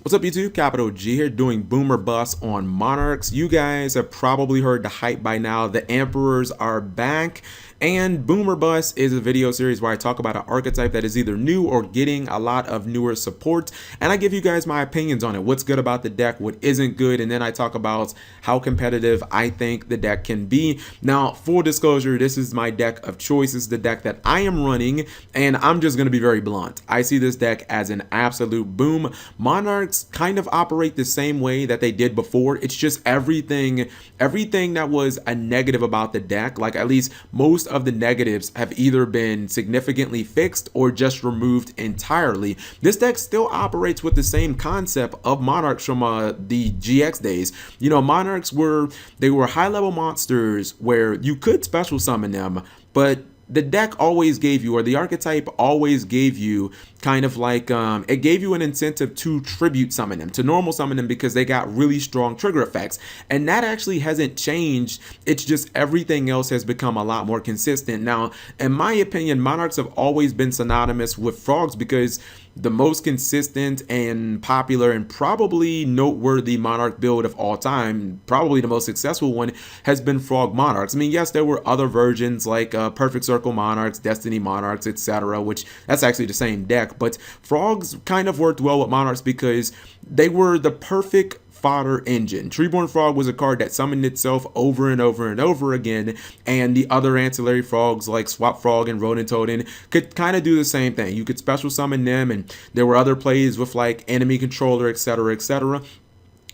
What's up YouTube, Capital G here doing Boom or Bust on Monarchs. You guys have probably heard the hype by now. The Emperors are back, and Boom or Bust is a video series where I talk about an archetype that is either new or getting a lot of newer support, and I give you guys my opinions on it, what's good about the deck, what isn't good, and then I talk about how competitive I think the deck can be. Now, full disclosure, this is my deck of choice. This is the deck that I am running, and I'm just going to be very blunt. I see this deck as an absolute boom. Monarchs kind of operate the same way that they did before. It's just everything that was a negative about the deck, like at least most of the negatives, have either been significantly fixed or just removed entirely. This deck still operates with the same concept of Monarchs from the GX days. You know, Monarchs were high level monsters where you could special summon them, but the deck always gave you, or the archetype always gave you, kind of like, it gave you an incentive to tribute summon them, to normal summon them, because they got really strong trigger effects. And that actually hasn't changed. It's just everything else has become a lot more consistent. Now, in my opinion, Monarchs have always been synonymous with frogs because the most consistent and popular and probably noteworthy Monarch build of all time, probably the most successful one, has been Frog Monarchs. I mean, yes, there were other versions like Perfect Circle Monarchs, Destiny Monarchs, etc., which that's actually the same deck, but Frogs kind of worked well with Monarchs because they were the perfect fodder engine. Treeborn Frog was a card that summoned itself over and over and over again, and the other ancillary frogs like Swap Frog and Rodent Totem could kind of do the same thing. You could special summon them, and there were other plays with like enemy controller, etc., etc.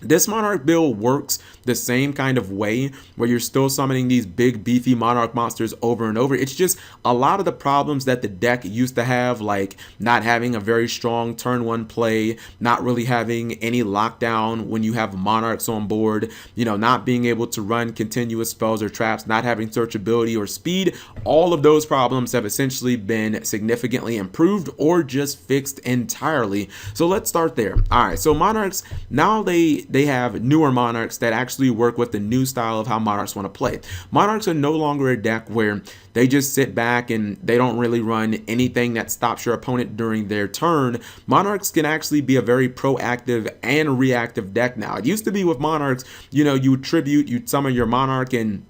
This Monarch build works the same kind of way, where you're still summoning these big beefy Monarch monsters over and over. It's just a lot of the problems that the deck used to have, like not having a very strong turn one play, not really having any lockdown when you have Monarchs on board, you know, not being able to run continuous spells or traps, not having searchability or speed. All of those problems have essentially been significantly improved or just fixed entirely. So let's start there. All right, so Monarchs, now they have newer Monarchs that actually work with the new style of how Monarchs want to play. Monarchs are no longer a deck where they just sit back and they don't really run anything that stops your opponent during their turn. Monarchs can actually be a very proactive and reactive deck now. It used to be with Monarchs, you know, you would tribute, you'd summon your Monarch, and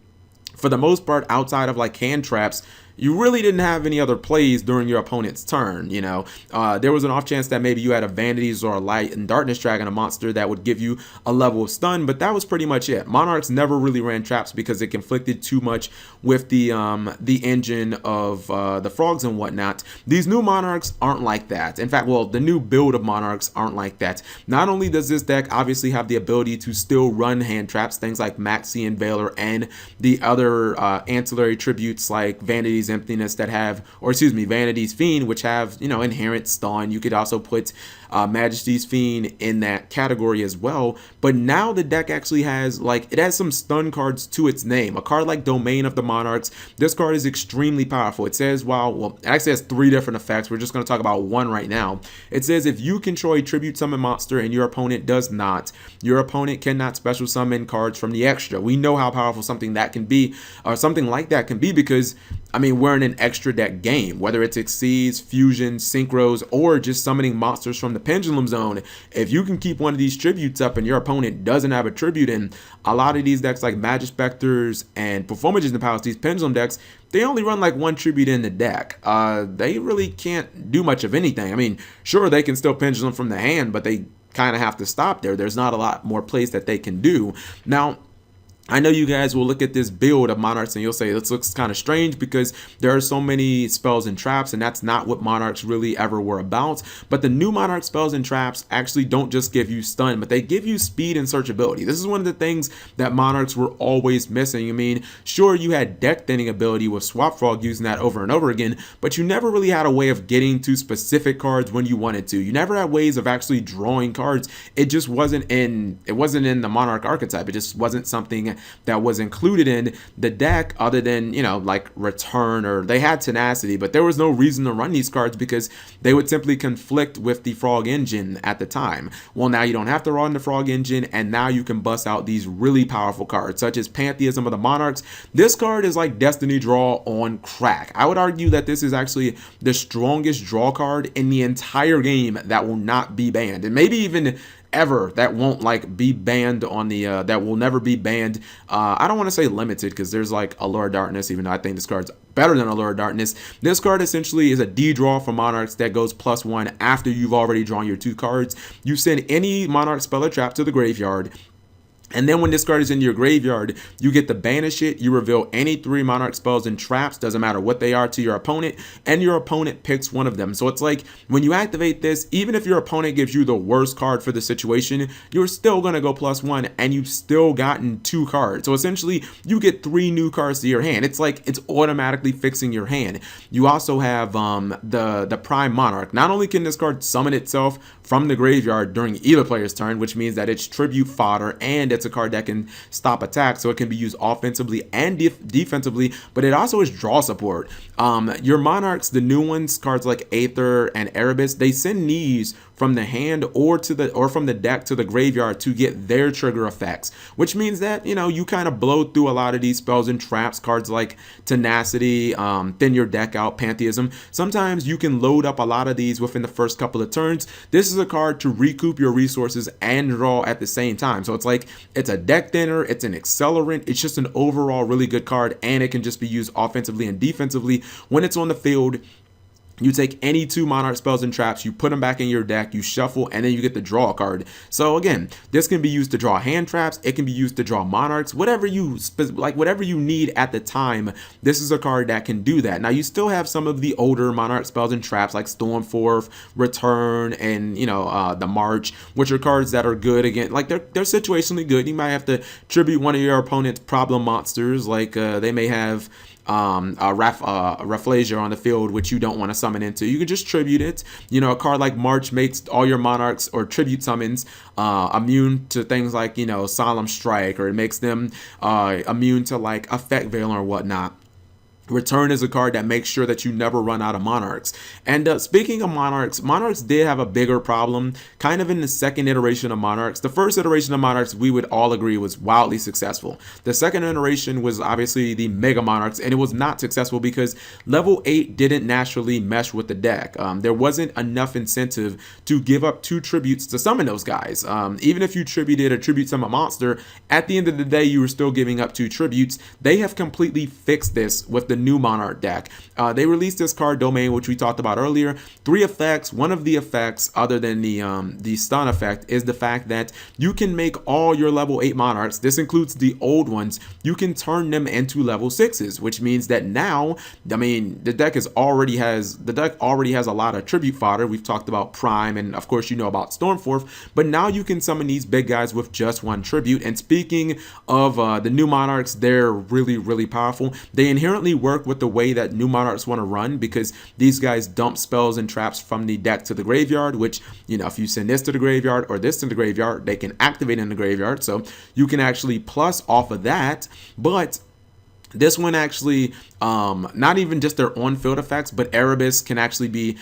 for the most part, outside of like hand traps, you really didn't have any other plays during your opponent's turn. You know, there was an off chance that maybe you had a Vanities or a Light and Darkness Dragon, a monster that would give you a level of stun, but that was pretty much it. Monarchs never really ran traps because it conflicted too much with the engine of the frogs and whatnot. These new Monarchs aren't like that. In fact, well, the new build of Monarchs aren't like that. Not only does this deck obviously have the ability to still run hand traps, things like Maxian Veiler and the other ancillary tributes like Vanities Emptiness that have, or excuse me, Vanity's Fiend, which have, you know, inherent stun. You could also put Majesty's Fiend in that category as well. But now the deck actually has, like, it has some stun cards to its name. A card like Domain of the Monarchs. This card is extremely powerful. It says, well, it actually has 3 different effects. We're just going to talk about one right now. It says if you control a tribute summon monster and your opponent does not, your opponent cannot special summon cards from the extra. We know how powerful something that can be, or something like that can be, because I mean, we're in an extra deck game, whether it's Exceeds, Fusion, Synchros, or just summoning monsters from the Pendulum Zone. If you can keep one of these tributes up and your opponent doesn't have a tribute in, a lot of these decks like Magic Specters and Performance in the Palace, these Pendulum decks, they only run like 1 tribute in the deck. They really can't do much of anything. I mean, sure, they can still Pendulum from the hand, but they kind of have to stop there. There's not a lot more plays that they can do. Now, I know you guys will look at this build of Monarchs and you'll say this looks kind of strange because there are so many spells and traps, and that's not what Monarchs really ever were about. But the new Monarch spells and traps actually don't just give you stun, but they give you speed and searchability. This is one of the things that Monarchs were always missing. I mean, sure, you had deck thinning ability with Swap Frog using that over and over again, but you never really had a way of getting to specific cards when you wanted to. You never had ways of actually drawing cards. It just wasn't in the Monarch archetype. It just wasn't something anything that was included in the deck other than, you know, like return, or they had tenacity, but there was no reason to run these cards because they would simply conflict with the Frog engine at the time. Well, now you don't have to run the Frog engine, and now you can bust out these really powerful cards such as Pantheism of the Monarchs. This card is like Destiny Draw on crack. I would argue that this is actually the strongest draw card in the entire game that will not be banned, and maybe even ever, that won't like be banned on the that will never be banned. I don't want to say limited because there's like Allure of Darkness, even though I think this card's better than Allure of Darkness. This card essentially is a D-draw for Monarchs that goes +1 after you've already drawn your 2 cards. You send any Monarch spell or trap to the graveyard, and then when this card is in your graveyard, you get to banish it. You reveal any 3 Monarch spells and traps, doesn't matter what they are, to your opponent, and your opponent picks one of them. So it's like when you activate this, even if your opponent gives you the worst card for the situation, you're still going to go +1, and you've still gotten 2 cards. So essentially, you get 3 new cards to your hand. It's like it's automatically fixing your hand. You also have the Prime Monarch. Not only can this card summon itself from the graveyard during either player's turn, which means that it's tribute fodder, and it's a card that can stop attack, so it can be used offensively and defensively, but it also is draw support. Your Monarchs, the new ones, cards like Aether and Erebus, they send these from the hand or from the deck to the graveyard to get their trigger effects, which means that, you know, you kind of blow through a lot of these spells and traps. Cards like Tenacity, thin your deck out, Pantheism. Sometimes you can load up a lot of these within the first couple of turns. This is a card to recoup your resources and draw at the same time. So it's like, it's a deck thinner, it's an accelerant, it's just an overall really good card, and it can just be used offensively and defensively. When it's on the field, you take any 2 Monarch spells and traps, you put them back in your deck, you shuffle, and then you get the draw card. So again, this can be used to draw hand traps, it can be used to draw Monarchs, whatever you like, whatever you need at the time. This is a card that can do that. Now you still have some of the older Monarch spells and traps like Stormforth, Return, and, you know, the March, which are cards that are good. Again, like they're situationally good. You might have to tribute one of your opponent's problem monsters, like they may have Rafflesia on the field, which you don't want to summon into. You can just tribute it. You know, a card like March makes all your Monarchs or tribute summons immune to things like, you know, Solemn Strike, or it makes them immune to like Effect Veil or whatnot. Return is a card that makes sure that you never run out of Monarchs. And speaking of Monarchs, Monarchs did have a bigger problem kind of in the second iteration of Monarchs. The first iteration of Monarchs, we would all agree, was wildly successful. The second iteration was obviously the Mega Monarchs, and it was not successful because level 8 didn't naturally mesh with the deck. There wasn't enough incentive to give up 2 tributes to summon those guys. Even if you tributed a tribute summon monster, at the end of the day, you were still giving up 2 tributes. They have completely fixed this with the new Monarch deck. They released this card Domain, which we talked about earlier. 3 effects. One of the effects, other than the stun effect, is the fact that you can make all your level 8 Monarchs, this includes the old ones, you can turn them into level 6s, which means that now, I mean, the deck already has a lot of tribute fodder. We've talked about Prime, and of course you know about Stormforth, but now you can summon these big guys with just 1 tribute. And speaking of the new Monarchs, they're really, really powerful. They inherently work with the way that new Monarchs want to run, because these guys dump spells and traps from the deck to the graveyard, which, you know, if you send this to the graveyard or this to the graveyard, they can activate in the graveyard, so you can actually plus off of that. But this one actually, not even just their on-field effects, but Erebus can actually be,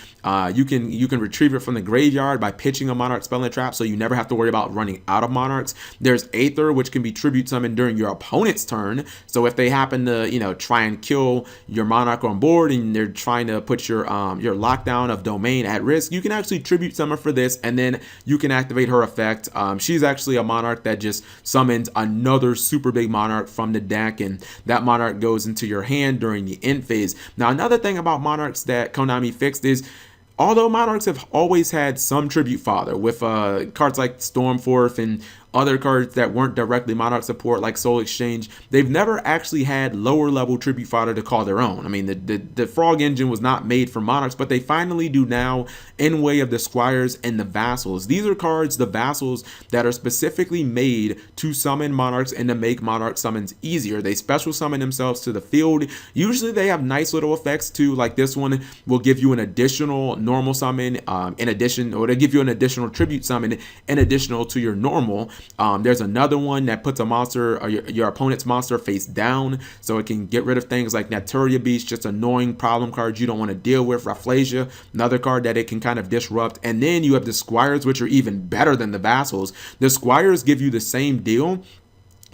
you can retrieve it from the graveyard by pitching a Monarch spell and trap, so you never have to worry about running out of Monarchs. There's Aether, which can be tribute summoned during your opponent's turn, so if they happen to, you know, try and kill your Monarch on board and they're trying to put your lockdown of Domain at risk, you can actually tribute summon for this, and then you can activate her effect. She's actually a Monarch that just summons another super big Monarch from the deck, and that Monarch goes into your hand during the end phase. Now, another thing about Monarchs that Konami fixed is, although Monarchs have always had some tribute fodder with cards like Stormforth and other cards that weren't directly Monarch support like Soul Exchange, they've never actually had lower level tribute fodder to call their own. I mean, the Frog engine was not made for Monarchs, but they finally do now in way of the Squires and the Vassals. These are cards, the Vassals, that are specifically made to summon Monarchs and to make Monarch summons easier. They special summon themselves to the field. Usually they have nice little effects too, like this one will give you an additional normal summon in addition, or to give you an additional tribute summon in additional to your normal. There's another one that puts a monster or your opponent's monster face down, so it can get rid of things like Naturia Beast, just annoying problem cards you don't want to deal with. Rafflesia, another card that it can kind of disrupt. And then you have the Squires, which are even better than the Vassals. The Squires give you the same deal.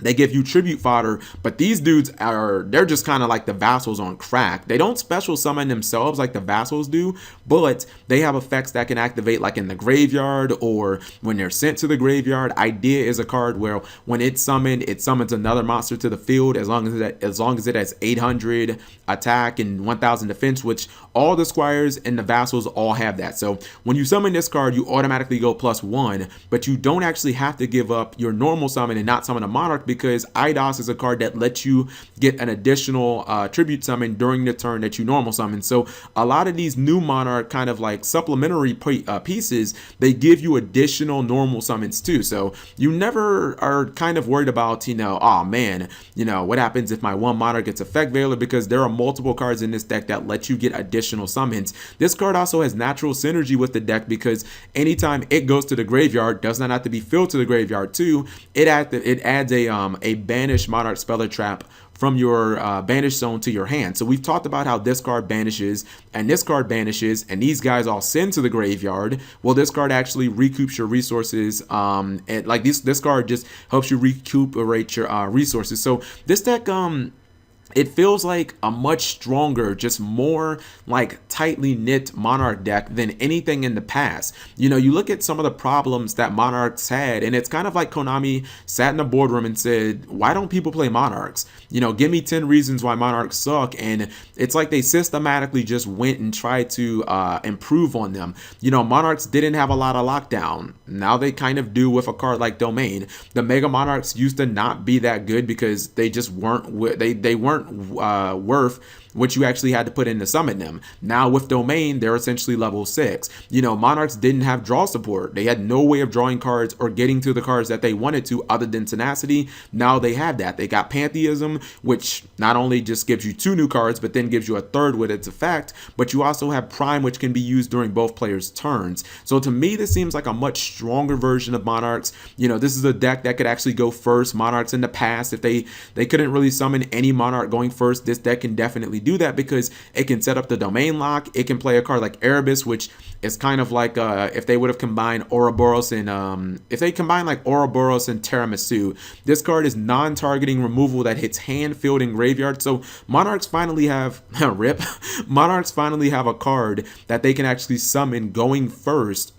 They give you tribute fodder, but these dudes they're just kind of like the Vassals on crack. They don't special summon themselves like the Vassals do, but they have effects that can activate like in the graveyard or when they're sent to the graveyard. Idea is a card where when it's summoned, it summons another monster to the field as long as it has 800 attack and 1000 defense, which all the Squires and the Vassals all have that. So when you summon this card, you automatically go +1, but you don't actually have to give up your normal summon and not summon a Monarch, because IDOS is a card that lets you get an additional tribute summon during the turn that you normal summon. So a lot of these new Monarch kind of like supplementary pieces, they give you additional normal summons too. So you never are kind of worried about, oh man, what happens if my one Monarch gets Effect Veiler, because there are multiple cards in this deck that let you get additional summons. This card also has natural synergy with the deck, because anytime it goes to the graveyard, does not have to be filled to the graveyard too. It adds a banished Monarch Speller Trap from your banished zone to your hand. So we've talked about how this card banishes and this card banishes and these guys all send to the graveyard. Well, this card actually recoups your resources, and like this card just helps you recuperate your resources. So this deck it feels like a much stronger, just more like tightly knit Monarch deck than anything in the past. You look at some of the problems that Monarchs had, and it's kind of like Konami sat in a boardroom and said, why don't people play Monarchs? Give me 10 reasons why Monarchs suck. And it's like they systematically just went and tried to improve on them. Monarchs didn't have a lot of lockdown. Now they kind of do with a card like Domain. The Mega Monarchs used to not be that good because they just weren't, they weren't worth what you actually had to put in to summon them. Now with Domain, they're essentially level 6. Monarchs didn't have draw support. They had no way of drawing cards or getting to the cards that they wanted to other than Tenacity. Now they have that. They got Pantheism, which not only just gives you 2 new cards, but then gives you a third with its effect, but you also have Prime, which can be used during both players' turns. So to me, this seems like a much stronger version of Monarchs. This is a deck that could actually go first. Monarchs in the past, if they couldn't really summon any Monarch going first, this deck can definitely do that because it can set up the Domain lock. It can play a card like Erebus, which is kind of like if they would have combined Ouroboros and if they combine like Ouroboros and Tiramisu. This card is non-targeting removal that hits hand, field, and graveyard. So Monarchs finally have rip. Monarchs finally have a card that they can actually summon going first,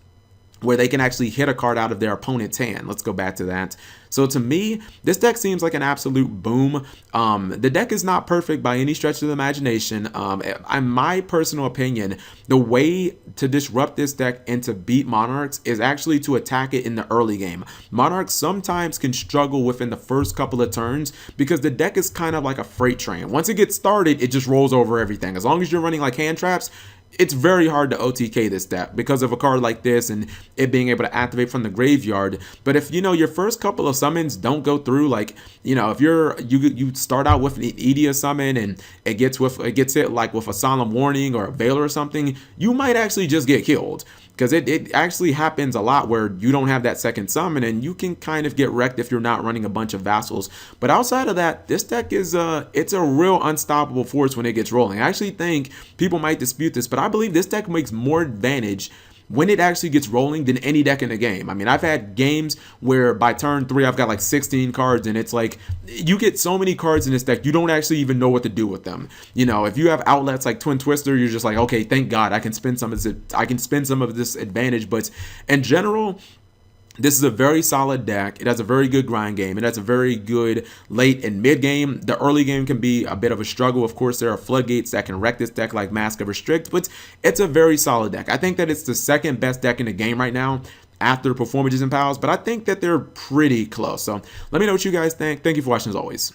where they can actually hit a card out of their opponent's hand. Let's go back to that. So to me, this deck seems like an absolute boom. The deck is not perfect by any stretch of the imagination. In my personal opinion, the way to disrupt this deck and to beat Monarchs is actually to attack it in the early game. Monarchs sometimes can struggle within the first couple of turns because the deck is kind of like a freight train. Once it gets started, it just rolls over everything. As long as you're running like hand traps, it's very hard to OTK this deck because of a card like this and it being able to activate from the graveyard. But if your first couple of summons don't go through, like if you start out with an Edia summon and it gets hit like with a Solemn Warning or a Veiler or something, you might actually just get killed. Because it actually happens a lot where you don't have that second summon and you can kind of get wrecked if you're not running a bunch of Vassals. But outside of that, this deck is it's a real unstoppable force when it gets rolling. I actually think people might dispute this, but I believe this deck makes more advantage when it actually gets rolling than any deck in the game. I mean, I've had games where by turn 3 I've got like 16 cards and it's like you get so many cards in this deck you don't actually even know what to do with them. If you have outlets like Twin Twister, you're just like, okay, thank God I can spend some of this advantage. But in general, this is a very solid deck. It has a very good grind game. It has a very good late and mid game. The early game can be a bit of a struggle. Of course, there are floodgates that can wreck this deck like Mask of Restrict, but it's a very solid deck. I think that it's the second best deck in the game right now after Performages and Pals, but I think that they're pretty close. So let me know what you guys think. Thank you for watching as always.